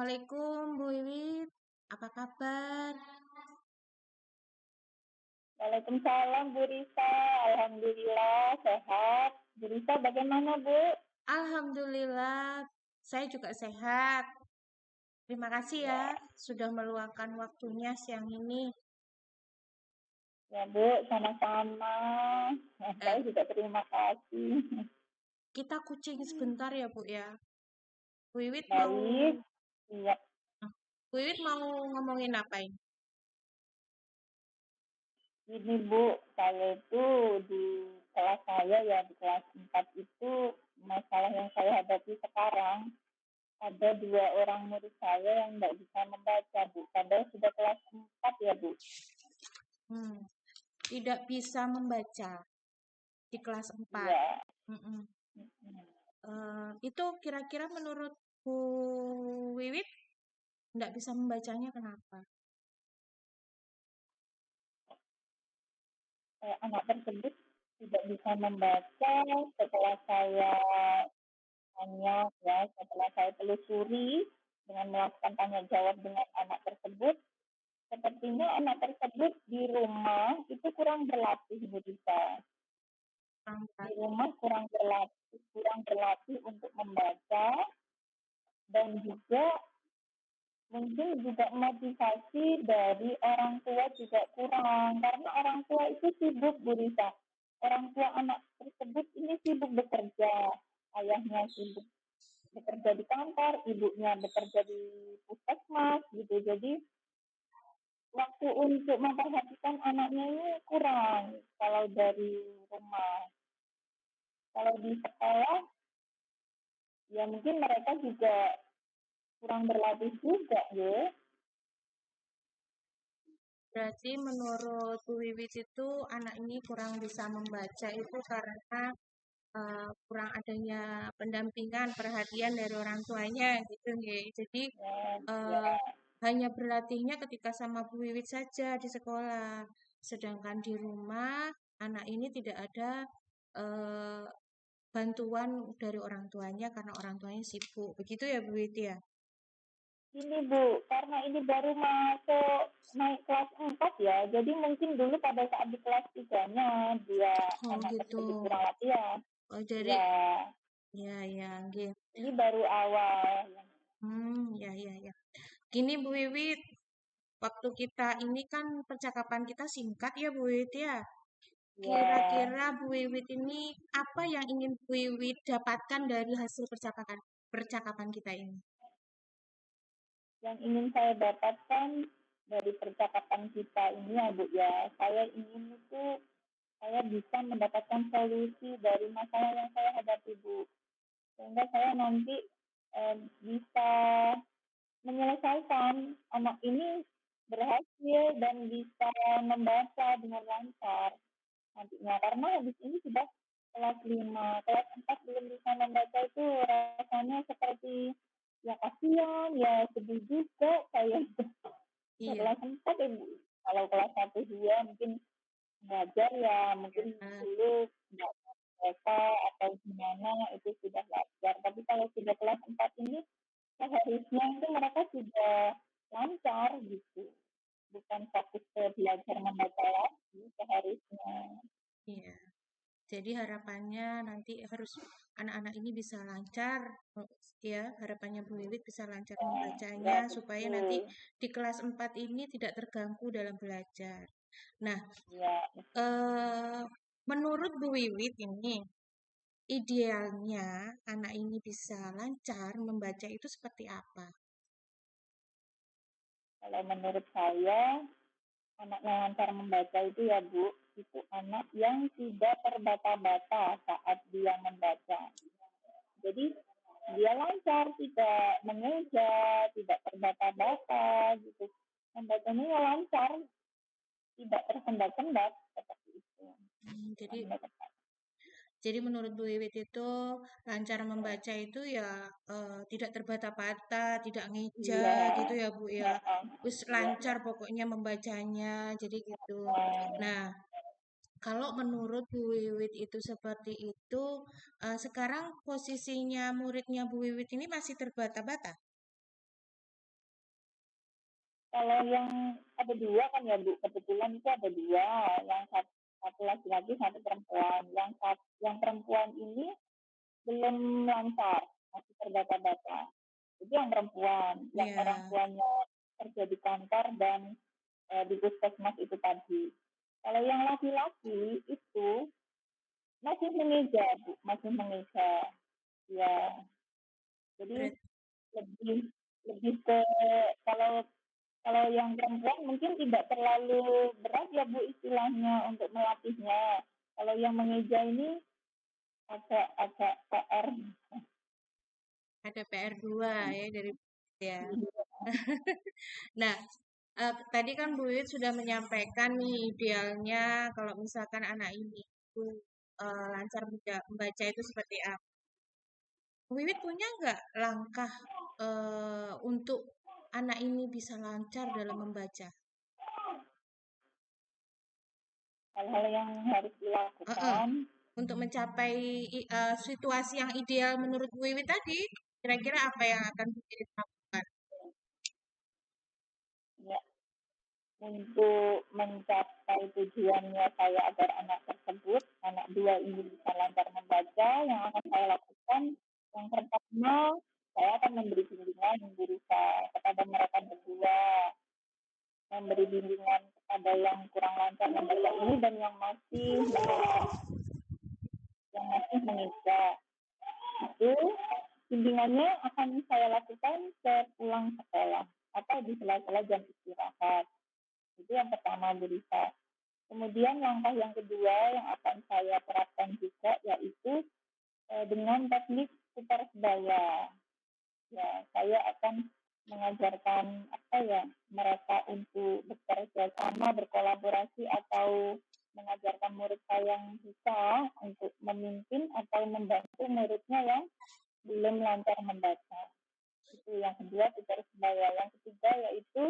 Assalamualaikum Bu Wiwit, apa kabar? Waalaikumsalam Bu Risa, Alhamdulillah sehat. Bu Risa bagaimana Bu? Alhamdulillah, saya juga sehat. Terima kasih ya Ya, sudah meluangkan waktunya siang ini. ya Bu, sama-sama. Nah, Eh, saya juga terima kasih. kita kucing sebentar ya Bu ya. Bu Wiwit mau, Baik, iya. Bu Wiwit mau ngomongin apa ini? Ini Bu, saya itu di kelas saya ya, di kelas 4 itu masalah yang saya hadapi sekarang. Ada 2 orang murid saya yang nggak bisa membaca Bu. Padahal sudah kelas 4 ya Bu. Hmm, tidak bisa membaca di kelas 4. Iya. Mm-mm. Mm-mm. Itu kira-kira menurut Bu Wiwit nggak bisa membacanya kenapa? Anak tersebut tidak bisa membaca setelah saya tanya ya, setelah saya telusuri dengan melakukan tanya jawab dengan anak tersebut, sepertinya anak tersebut di rumah itu kurang berlatih Bu Dita. Kurang Di berarti. rumah kurang berlatih untuk membaca dan juga mungkin juga motivasi dari orang tua juga kurang karena orang tua itu sibuk Bu Risa. Orang tua anak tersebut ini sibuk bekerja, ayahnya sibuk bekerja di kantor, ibunya bekerja di puskesmas gitu. Jadi waktu untuk memperhatikan anaknya ini kurang kalau dari rumah. Kalau di sekolah ya mungkin mereka juga kurang berlatih juga ya. Berarti menurut Bu Wiwit itu anak ini kurang bisa membaca itu karena kurang adanya pendampingan, perhatian dari orang tuanya gitu nggih. Jadi Ya, eh, ya. hanya berlatihnya ketika sama Bu Wiwit saja di sekolah. Sedangkan di rumah anak ini tidak ada eh, bantuan dari orang tuanya karena orang tuanya sibuk. Begitu ya Bu Wiwit ya? Ini Bu, karena ini baru masuk naik kelas 4 ya, jadi mungkin dulu pada saat di kelas 3-nya dia Oh anak gitu. tersebut kurang latihan. Oh jadi Ya, ya ya nggih. ini baru awal. Ya ya ya. Gini Bu Wiwit, waktu kita ini kan percakapan kita singkat ya Bu Wiwit ya. Ya, Kira-kira Bu Wiwit ini apa yang ingin Bu Wiwit dapatkan dari hasil percakapan percakapan kita ini? yang ingin saya dapatkan dari percakapan kita ini ya Bu ya, saya ingin itu saya bisa mendapatkan solusi dari masalah yang saya hadapi Bu. Sehingga saya nanti bisa menyelesaikan anak ini berhasil dan bisa membaca dengan lancar nantinya karena habis ini sudah kelas 5 kelas 4 belum bisa membaca itu rasanya seperti ya kasihan ya sedih juga saya Iya, kelas 4 ya Bu. Kalau kelas 1 2 mungkin belajar ya mungkin ya, dulu nggak mereka atau gimana itu sudah belajar tapi kalau sudah kelas 4 ini seharusnya itu mereka sudah lancar gitu, bukan fokus ke belajar membaca lagi seharusnya. iya. Jadi harapannya nanti harus anak-anak ini bisa lancar, ya. Harapannya Bu Wiwit bisa lancar Ya, membacanya ya supaya nanti betul. di kelas 4 ini tidak terganggu dalam belajar. Nah, Ya, eh, menurut Bu Wiwit ini, idealnya anak ini bisa lancar membaca itu seperti apa? kalau menurut saya anak yang lancar membaca itu ya Bu, itu anak yang tidak terbata-bata saat dia membaca. Jadi dia lancar, tidak mengeja, tidak terbata-bata gitu. Membacanya ya lancar, tidak tersendat-sendat seperti itu. Jadi menurut Bu Wiwit itu lancar membaca itu ya tidak terbata-bata, tidak ngeja Iya, gitu ya Bu ya. heeh, Wis iya, lancar pokoknya membacanya, jadi gitu. heeh. Nah, kalau menurut Bu Wiwit itu seperti itu, sekarang posisinya muridnya Bu Wiwit ini masih terbata-bata? Kalau yang ada dua kan ya Bu, kebetulan itu ada dua, yang satu laki-laki, satu perempuan. Yang perempuan ini belum lancar, masih terbata-bata. Itu yang perempuan, yang orang Ya, tuanya kerja di kantor dan di puskesmas itu tadi. Kalau yang laki-laki itu masih mengeja, Bu, masih mengeja. Ya, jadi berarti lebih lebih ke kalau kalau yang perempuan mungkin tidak terlalu berat ya Bu istilahnya untuk melatihnya. Kalau yang mengeja ini agak PR. ada PR2 ya dari ya. Nah, tadi kan Bu Wiwit sudah menyampaikan nih idealnya kalau misalkan anak ini itu lancar membaca itu seperti apa. Bu Wiwit punya nggak langkah untuk anak ini bisa lancar dalam membaca? Hal-hal yang harus Heeh. dilakukan Untuk mencapai situasi yang ideal menurut Bu Wiwit tadi, kira-kira apa yang akan Bu Wiwit lakukan? ya untuk mencapai tujuannya saya agar anak tersebut, anak dua ini bisa lancar membaca, yang akan saya lakukan, yang pertama, saya akan memberi bimbingan berusaha kepada mereka berdua, memberi bimbingan kepada yang kurang lancar membaca ini dan yang masih itu bimbingannya akan saya lakukan sepulang sekolah atau di sela-sela jam istirahat. Itu yang pertama Burisa. Kemudian langkah yang kedua yang akan saya terapkan juga yaitu dengan teknik putar sebaya. Ya, saya akan mengajarkan apa ya mereka untuk bekerja sama, berkolaborasi atau mengajarkan murid saya yang bisa untuk memimpin atau membantu muridnya yang belum lancar membaca. Itu yang kedua putar sebaya. Yang ketiga yaitu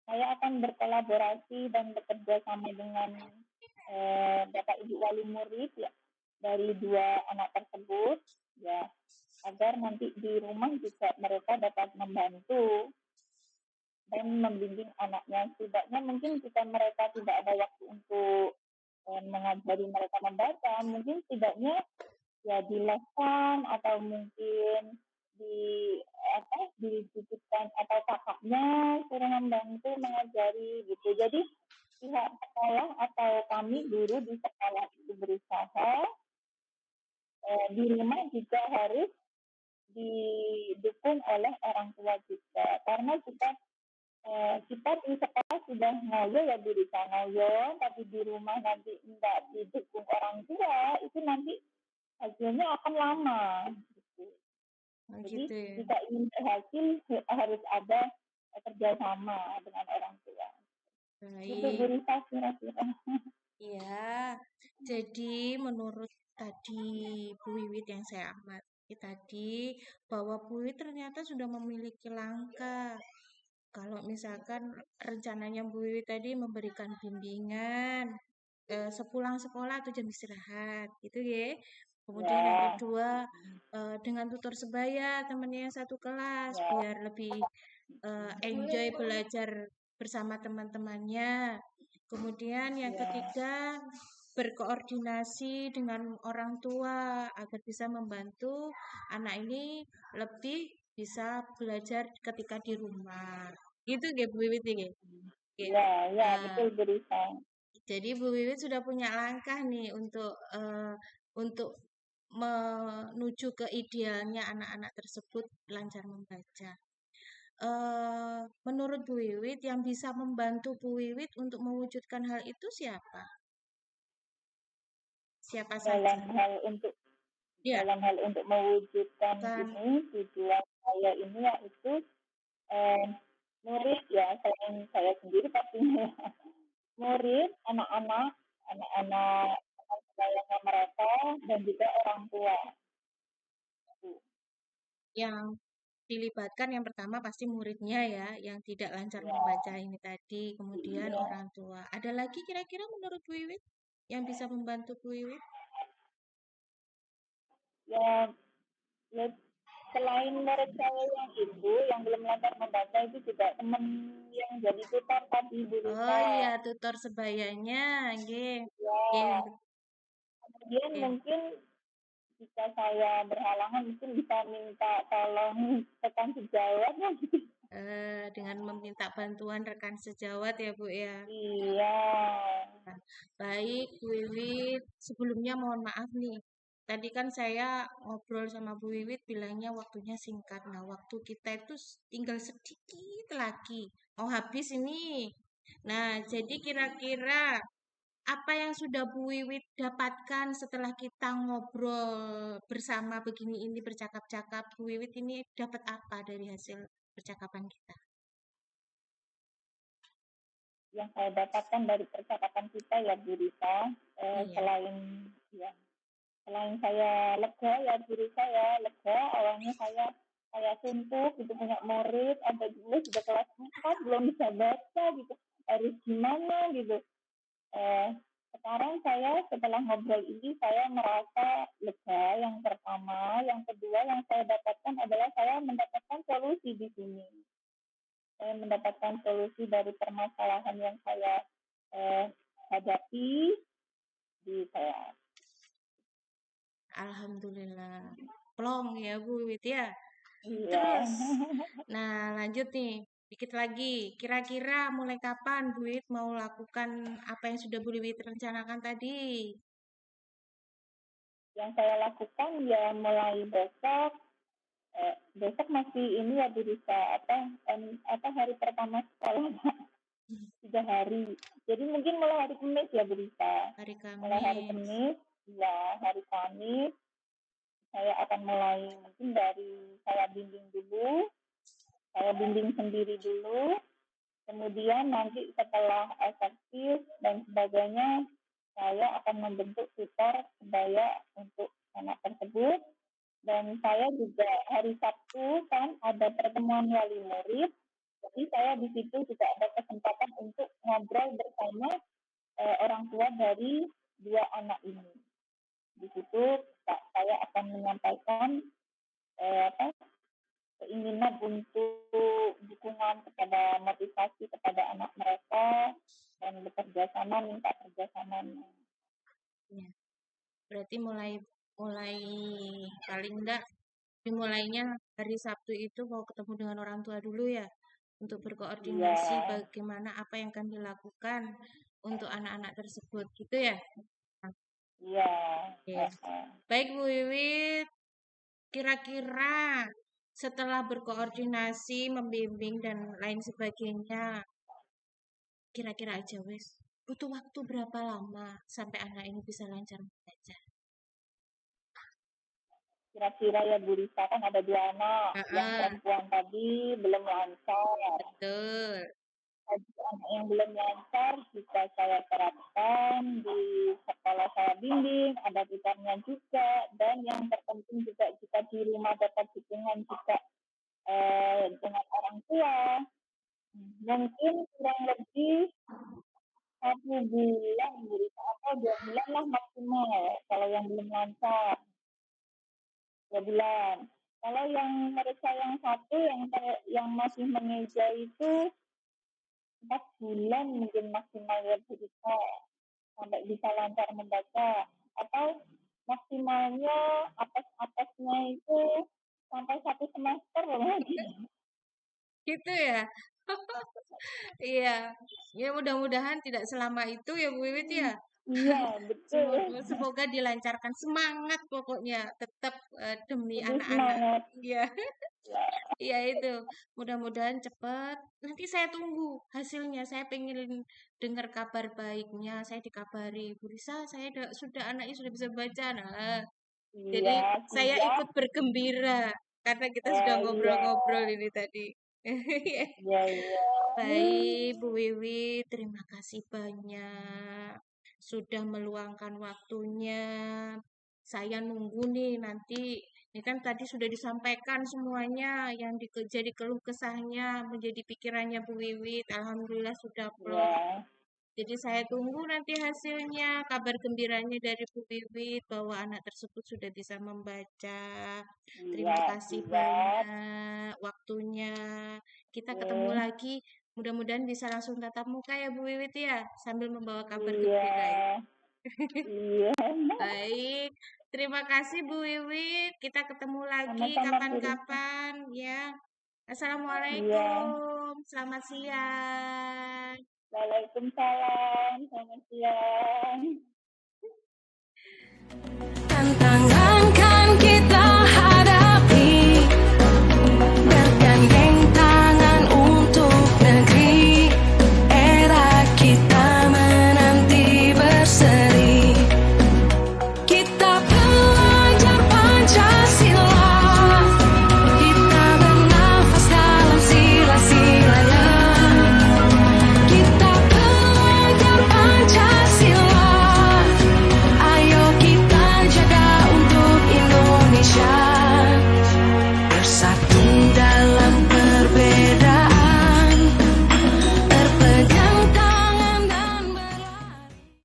saya akan berkolaborasi dan bekerja sama dengan Bapak Ibu wali murid ya dari dua anak tersebut ya agar nanti di rumah juga mereka dapat membantu dan membimbing anaknya. Setidaknya mungkin jika mereka tidak ada waktu untuk mengajari mereka membaca, mungkin setidaknya ya di lesan atau mungkin di dititipkan atau kakaknya suruh membantu mengajari gitu. Jadi pihak sekolah atau kami guru di sekolah itu berusaha di rumah juga harus didukung oleh orang tua juga karena kita di sekolah sudah ngoyo ya di sana ngoyo tapi di rumah nanti tidak didukung orang tua itu nanti hasilnya akan lama gitu. Oh, Jadi gitu ya. jika ingin berhasil harus ada kerjasama dengan orang tua. Itu Baik. Gurita kira-kira. Ya, jadi menurut tadi Bu Wiwit yang saya amati tadi bahwa Bu Wiwit ternyata sudah memiliki langkah. Kalau misalkan rencananya Bu Wiwit tadi memberikan bimbingan sepulang sekolah atau jam istirahat, gitu ya. Kemudian yang Ya, kedua dengan tutor sebaya temannya yang satu kelas ya, biar lebih enjoy belajar bersama teman-temannya. Kemudian yang ya. ketiga, berkoordinasi dengan orang tua agar bisa membantu anak ini lebih bisa belajar ketika di rumah. Gitu ya Bu Wiwit ya. Oke. Ya, ya, Ah, betul Gurita. jadi Bu Wiwit sudah punya langkah nih untuk menuju ke idealnya anak-anak tersebut lancar membaca. Menurut Bu Wiwit yang bisa membantu Bu Wiwit untuk mewujudkan hal itu siapa? Siapa saja? Dalam hal untuk Ya, dalam hal untuk mewujudkan kan ini tujuan saya ini yaitu eh, murid ya selain saya sendiri pastinya murid anak-anak sayangnya mereka dan juga orang tua. yang dilibatkan yang pertama pasti muridnya ya, yang tidak lancar Ya, membaca ini tadi, kemudian ya, orang tua. Ada lagi kira-kira menurut Bu Wiwit yang bisa membantu Bu Wiwit? ya, ya selain murid saya yang itu, yang belum lancar membaca itu juga teman yang jadi tutor tadi Bu Oh Rita. iya, tutor sebayanya, nggih. Nggih, Ya, kemudian nggih. mungkin jika saya berhalangan mungkin bisa minta tolong rekan sejawat ya gitu. Dengan meminta bantuan rekan sejawat ya, Bu ya. Iya. Baik, Bu Wiwit. Sebelumnya mohon maaf nih. Tadi kan saya ngobrol sama Bu Wiwit bilangnya waktunya singkat. Nah, waktu kita itu tinggal sedikit lagi. Mau habis ini. Nah, jadi kira-kira apa yang sudah Bu Wiwit dapatkan setelah kita ngobrol bersama begini ini bercakap-cakap? Bu Wiwit ini dapat apa dari hasil percakapan kita? Yang saya dapatkan dari percakapan kita ya Bu Rita, Iya. selain ya selain saya lega ya Bu Rita ya lega, awalnya saya suntuk gitu punya murid ada juga sudah kelas 4 belum bisa baca gitu, harus gimana gitu. eh, Sekarang saya setelah ngobrol ini saya merasa lega, yang pertama, yang kedua yang saya dapatkan adalah saya mendapatkan solusi di sini. Saya mendapatkan solusi dari permasalahan yang saya eh, hadapi di saya. Alhamdulillah. Plong ya Bu Wiwit ya. Iya. Terus, nah lanjut nih. Dikit lagi. Kira-kira mulai kapan Bu Wiwit mau lakukan apa yang sudah Bu Wiwit rencanakan tadi? Yang saya lakukan ya mulai besok, besok masih ini ya Bu Risa, apa hari pertama sekolah 3 hari. Jadi mungkin mulai hari Kamis ya Bu Risa. Hari Mulai hari Kamis. Kamis, ya hari Kamis saya akan mulai mungkin dari saya bimbing dulu, saya bimbing sendiri dulu, kemudian nanti setelah efektif dan sebagainya, saya akan membentuk tutor sebaya untuk anak tersebut. Dan saya juga hari Sabtu kan ada pertemuan wali murid, jadi saya di situ juga ada kesempatan untuk ngobrol bersama orang tua dari dua anak ini. Di situ saya akan menyampaikan apa, keinginan untuk dukungan kepada motivasi kepada anak mereka dan bekerja sama, minta kerjasamanya. Ya, berarti mulai mulai paling enggak dimulainya hari Sabtu itu mau ketemu dengan orang tua dulu ya untuk Iya, berkoordinasi bagaimana apa yang akan dilakukan untuk anak-anak tersebut gitu ya. iya. Oke. Baik Bu Wiwit, kira-kira setelah berkoordinasi, membimbing dan lain sebagainya, kira-kira aja wes butuh waktu berapa lama sampai anak ini bisa lancar membaca? Kira-kira ya Bu Risa kan ada 2 anak, yang Heeh, perempuan tadi belum lancar. betul. Anak yang belum lancar jika saya terapkan di sekolah saya bimbing, ada tutornya juga, dan yang terpenting juga jika di rumah dapat dukungan juga dengan orang tua, mungkin kurang lebih 1 bulan gitu, atau 2 bulan lah maksimal kalau yang belum lancar, 2 bulan. Kalau yang mereka yang satu yang masih mengeja itu 4 bulan mungkin maksimal ya bisa sampai bisa lancar membaca, atau maksimalnya apes-apesnya itu sampai 1 semester lagi. Gitu ya. Iya. Ya mudah-mudahan tidak selama itu ya Bu Wiwit ya. Iya betul, Semoga semoga dilancarkan. Semangat pokoknya tetap demi lebih anak-anak. semangat Iya. ya. Iya itu. Mudah-mudahan cepat. Nanti saya tunggu hasilnya. Saya pengen dengar kabar baiknya. Saya dikabari, Bu Risa, saya sudah anaknya sudah bisa baca. Nah, jadi Iya saya siap. ikut bergembira karena kita sudah Iya, ngobrol-ngobrol ini tadi. iya, iya. Baik, Bu Wiwi, terima kasih banyak sudah meluangkan waktunya. Saya nunggu nih nanti. Ini kan tadi sudah disampaikan semuanya yang jadi keluh kesahnya menjadi pikirannya Bu Wiwi. Alhamdulillah sudah plong. Iya. Jadi saya tunggu nanti hasilnya, kabar gembiranya dari Bu Wiwit bahwa anak tersebut sudah bisa membaca. Iya, Terima kasih siap. banyak waktunya. Kita ketemu Oke. lagi. Mudah-mudahan bisa langsung tatap muka ya Bu Wiwit ya, sambil membawa kabar Iya, gembira ya. iya. Baik, terima kasih Bu Wiwit. Kita ketemu lagi Sama-sama Bu Risa. kapan-kapan ya. Iya. Assalamualaikum, selamat siang. Waalaikumsalam. Selamat siang. Tantang